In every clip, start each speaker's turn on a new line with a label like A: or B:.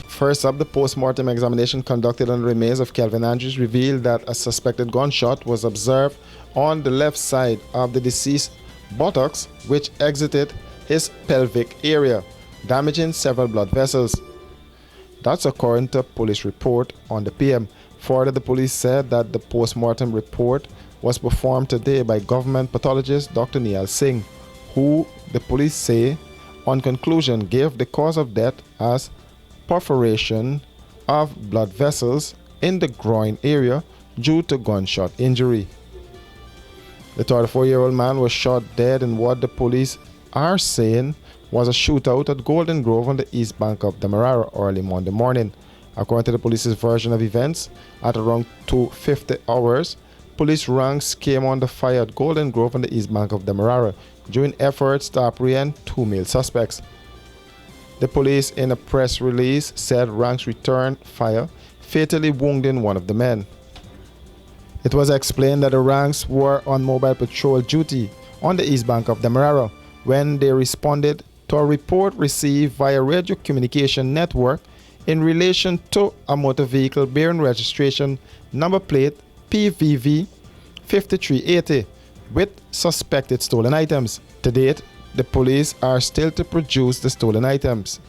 A: First up, the post-mortem examination conducted on the remains of Kelvin Andrews revealed that a suspected gunshot was observed on the left side of the deceased buttocks, which exited his pelvic area, damaging several blood vessels. That's according to a police report on the PM. Further, the police said that the post-mortem report was performed today by government pathologist Dr. Neil Singh, who, the police say, on conclusion, gave the cause of death as perforation of blood vessels in the groin area due to gunshot injury. The 34-year-old man was shot dead in what the police are saying was a shootout at Golden Grove on the east bank of Demerara early Monday morning. According to the police's version of events, at around 2:50 hours, police ranks came under fire at Golden Grove on the east bank of Demerara during efforts to apprehend two male suspects. The police in a press release said ranks returned fire, fatally wounding one of the men. It was explained that the ranks were on mobile patrol duty on the east bank of Demerara when they responded to a report received via radio communication network in relation to a motor vehicle bearing registration number plate PVV 5380 with suspected stolen items. To date, the police are still to produce the stolen items.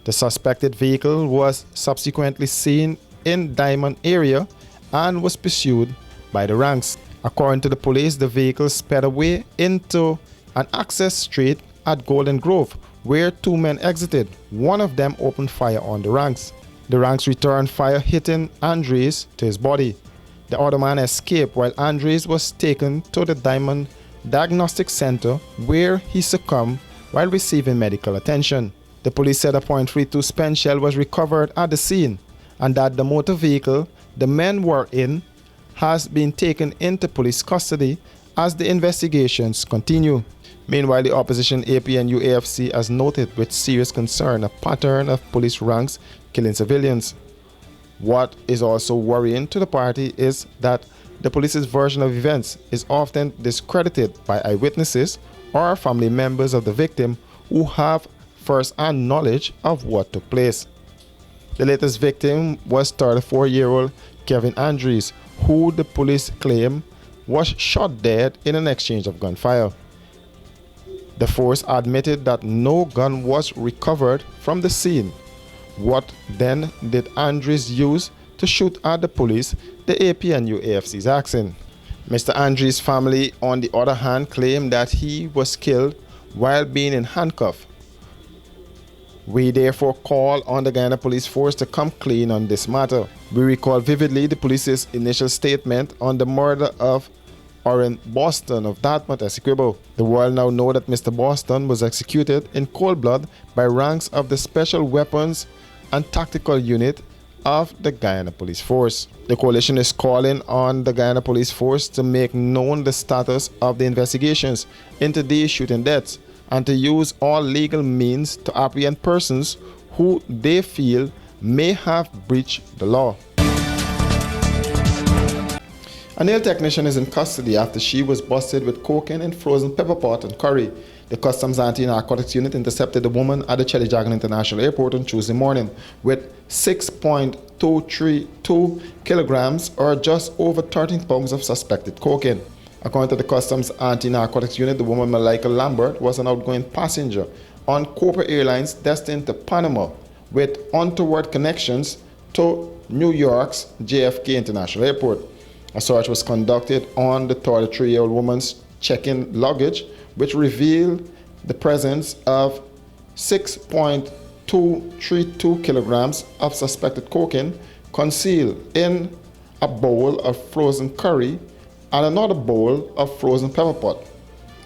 A: The suspected vehicle was subsequently seen in Diamond area and was pursued by the ranks. According to the police, the vehicle sped away into an access street at Golden Grove, where two men exited. One of them opened fire on the ranks. The ranks returned fire, hitting Andres to his body. The other man escaped while Andres was taken to the Diamond Diagnostic Center, where he succumbed while receiving medical attention. The police said a .32 spent shell was recovered at the scene and that the motor vehicle the men were in has been taken into police custody as the investigations continue. Meanwhile, the opposition APNU-AFC has noted with serious concern a pattern of police ranks killing civilians. What is also worrying to the party is that the police's version of events is often discredited by eyewitnesses or family members of the victim who have first-hand knowledge of what took place. The latest victim was 34-year-old Kevin Andrews, who the police claim was shot dead in an exchange of gunfire. The force admitted that no gun was recovered from the scene. What then did Andrews use to shoot at the police? The APNU-AFC is asking. Mr. Andrews' family, on the other hand, claimed that he was killed while being in handcuffs. We therefore call on the Guyana Police Force to come clean on this matter. We recall vividly the police's initial statement on the murder of Orrin Boston of Dartmouth, Essequibo. The world now know that Mr. Boston was executed in cold blood by ranks of the Special Weapons and Tactical Unit of the Guyana Police Force. The coalition is calling on the Guyana Police Force to make known the status of the investigations into these shooting deaths and to use all legal means to apprehend persons who they feel may have breached the law. A nail technician is in custody after she was busted with cocaine in frozen pepper pot and curry. The Customs Anti-Narcotics Unit intercepted the woman at the Chelijagan International Airport on Tuesday morning with 6.232 kilograms or just over 13 pounds of suspected cocaine. According to the Customs Anti-Narcotics Unit, the woman Malika Lambert was an outgoing passenger on Copa Airlines destined to Panama with untoward connections to New York's JFK International Airport. A search was conducted on the 33-year-old woman's check-in luggage, which revealed the presence of 6.232 kilograms of suspected cocaine concealed in a bowl of frozen curry and another bowl of frozen pepper pot.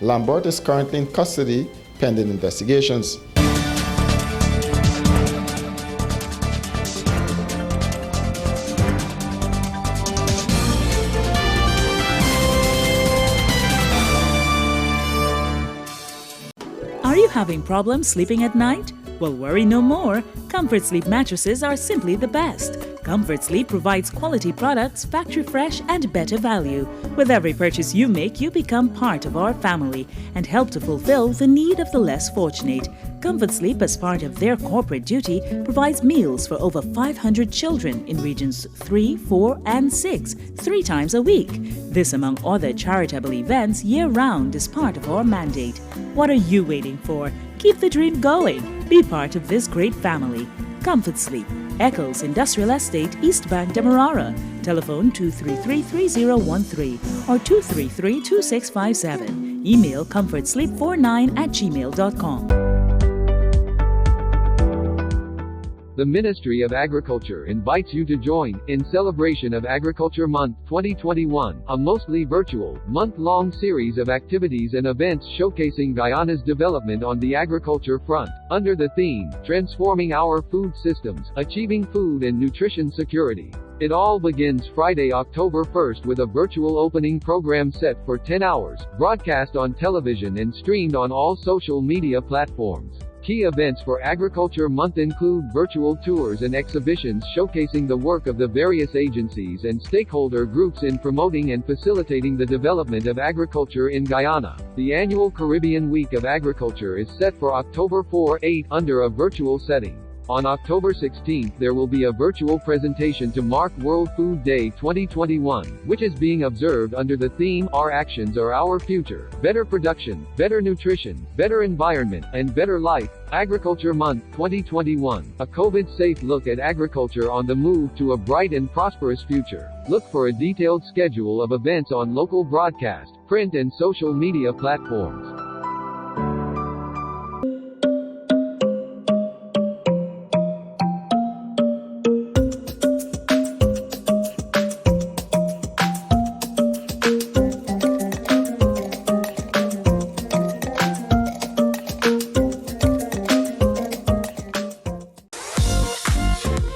A: Lambert is currently in custody pending investigations.
B: Are you having problems sleeping at night? Well, worry no more. Comfort Sleep mattresses are simply the best. Comfort Sleep provides quality products, factory fresh, and better value. With every purchase you make, you become part of our family and help to fulfill the need of the less fortunate. Comfort Sleep, as part of their corporate duty, provides meals for over 500 children in regions 3, 4, and 6, 3 times a week. This, among other charitable events, year-round is part of our mandate. What are you waiting for? Keep the dream going. Be part of this great family. Comfort Sleep, Eccles Industrial Estate, East Bank, Demerara. Telephone 233-3013 or 233-2657. Email comfortsleep49@gmail.com.
C: The Ministry of Agriculture invites you to join, in celebration of Agriculture Month 2021, a mostly virtual, month-long series of activities and events showcasing Guyana's development on the agriculture front, under the theme, Transforming Our Food Systems, Achieving Food and Nutrition Security. It all begins Friday, October 1st with a virtual opening program set for 10 hours, broadcast on television and streamed on all social media platforms. Key events for Agriculture Month include virtual tours and exhibitions showcasing the work of the various agencies and stakeholder groups in promoting and facilitating the development of agriculture in Guyana. The annual Caribbean Week of Agriculture is set for October 4-8 under a virtual setting. On October 16th, there will be a virtual presentation to mark World Food Day 2021, which is being observed under the theme, Our Actions Are Our Future, Better Production, Better Nutrition, Better Environment, and Better Life. Agriculture Month 2021, a COVID-safe look at agriculture on the move to a bright and prosperous future. Look for a detailed schedule of events on local broadcast, print and social media platforms.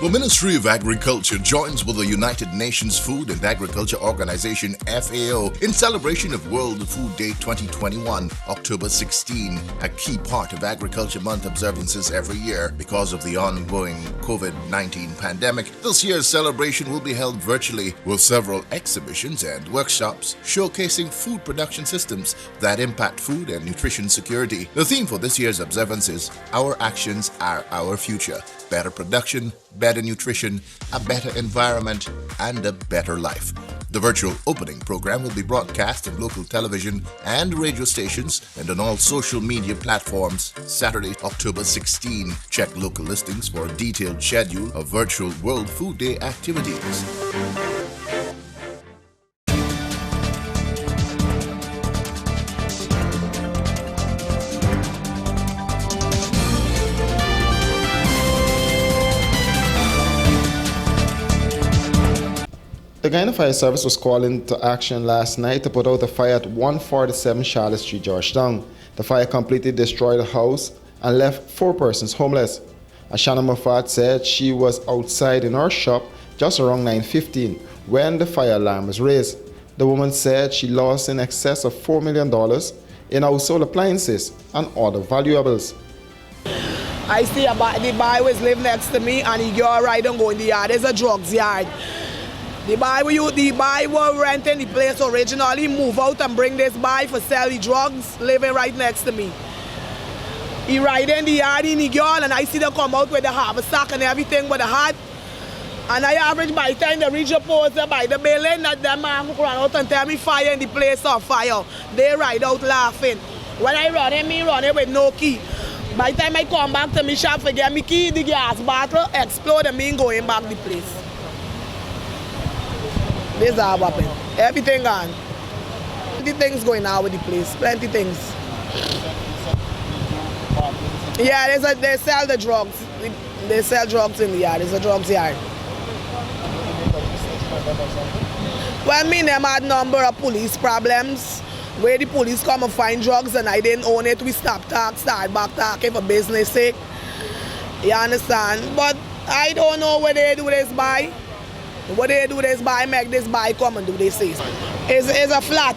D: The Ministry of Agriculture joins with the United Nations Food and Agriculture Organization FAO in celebration of World Food Day 2021, October 16, a key part of Agriculture Month observances every year. Because of the ongoing COVID-19 pandemic, this year's celebration will be held virtually with several exhibitions and workshops showcasing food production systems that impact food and nutrition security. The theme for this year's observance is Our Actions Are Our Future. Better production, better nutrition, a better environment, and a better life. The virtual opening program will be broadcast on local television and radio stations and on all social media platforms Saturday, October 16. Check local listings for a detailed schedule of virtual World Food Day activities.
A: The Guyana Fire Service was called into action last night to put out a fire at 147 Charlotte Street, Georgetown. The fire completely destroyed the house and left 4 persons homeless. Ashana Moffat said she was outside in her shop just around 9:15 when the fire alarm was raised. The woman said she lost in excess of $4 million in household appliances and other valuables.
E: I see the boy was live next to me and he go right and go in the yard. There's a drugs yard. The boy was renting the place originally, move out and bring this boy for sell the drugs, living right next to me. He ride in the yard in the girl and I see them come out with the half a sack and everything with the hat. And I average by the time they reach the post by the building that them man run out and tell me fire in the place of fire. They ride out laughing. When I run in, me run it with no key. By the time I come back to me shop to get me key, the gas bottle explode and me going back the place. This is how happened. Everything gone. Plenty things going on with the place. Plenty things. Yeah, they sell the drugs. They sell drugs in the yard. It's a drugs yard. Well, me them had number of police problems where the police come and find drugs and I didn't own it. We start back talking for business sake. You understand? But I don't know what they do this by. What they do this by, make this by come and do this. It's a flat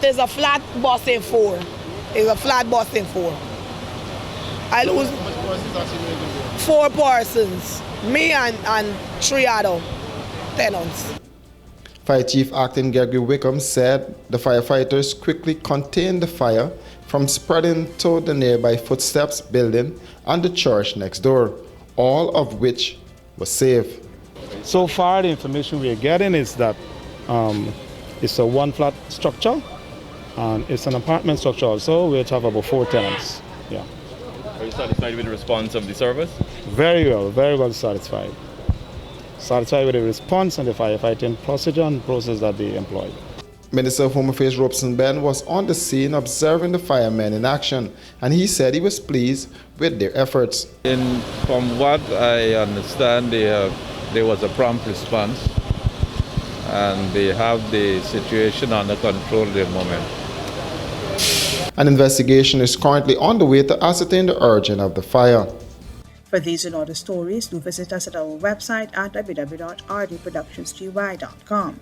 E: bus in 4. It's a flat bus in 4. I lose. 4 persons, me and 3 other tenants.
A: Fire Chief Acting Gregory Wickham said the firefighters quickly contained the fire from spreading to the nearby Footsteps building and the church next door, all of which was safe.
F: So far, the information we are getting is that it's a one-flat structure, and it's an apartment structure also, which have about 4 tenants. Yeah.
G: Are you satisfied with the response of the service?
F: Very well satisfied. Satisfied with the response and the firefighting procedure and process that they employed.
A: Minister of Home Affairs Robeson Ben was on the scene observing the firemen in action, and he said he was pleased with their efforts.
H: From what I understand, there was a prompt response, and they have the situation under control at the moment.
A: An investigation is currently underway to ascertain the origin of the fire.
I: For these and other stories, do visit us at our website at www.rdproductionsgy.com.